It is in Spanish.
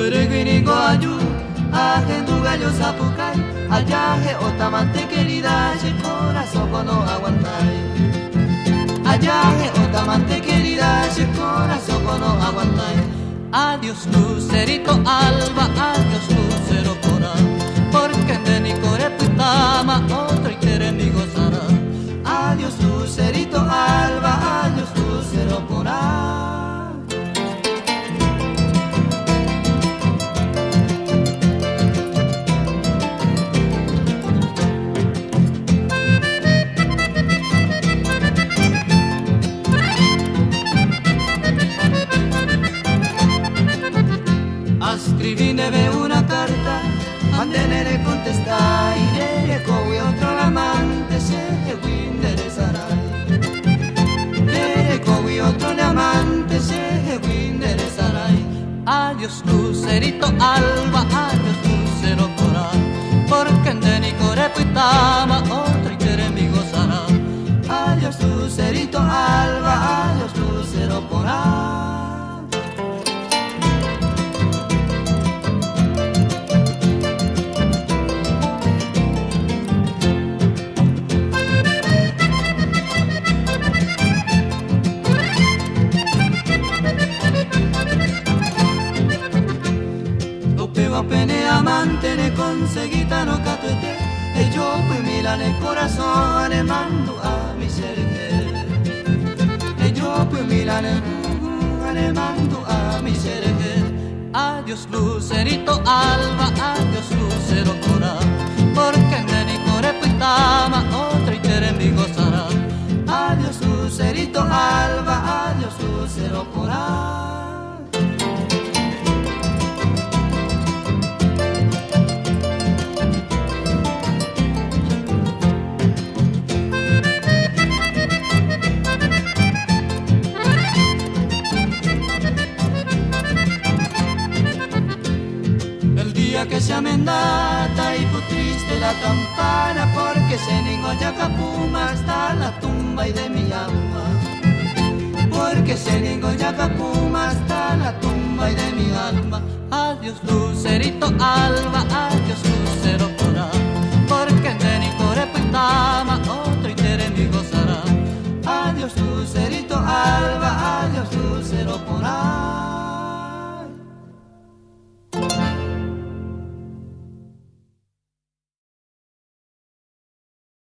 Peregrino ayu, aje tu gallo zapucay, ayaje otamante querida, el corazón no aguantai. Ayaje otamante querida, el corazón no aguantai. Adiós lucerito alba, adiós lucero coral, porque de ni core putama, otro y quiere mi gozará. Adiós lucerito alba, adiós lucero coral. Escribine una carta, mantenere contestai, le cowi otro amante se interesarai. Le cowi otro amante se interesarai. Adiós lucerito alba, adiós lucero coral, porque de ni core pitama, otro y quiere mi gozará. Adiós lucerito alba, adiós lucero coral. Pene amante ne conseguita no catuete e yo pues mira el corazón le mando a mi sergel e yo pues mira le mando a mi sergel. Adiós lucerito alba, adiós lucero coral, porque de ni core pitama, otra y quiere mi gozará. Adiós lucerito alba, adiós lucero coral. Que se amendata y por triste la campana, porque se ningoya capuma hasta la tumba y de mi alma. Porque se ningoya capuma hasta la tumba y de mi alma. Adiós lucerito alba, adiós lucero coral, porque de ni core pitama, otro y tere mi gozará. Adiós lucerito alba, adiós lucero coral.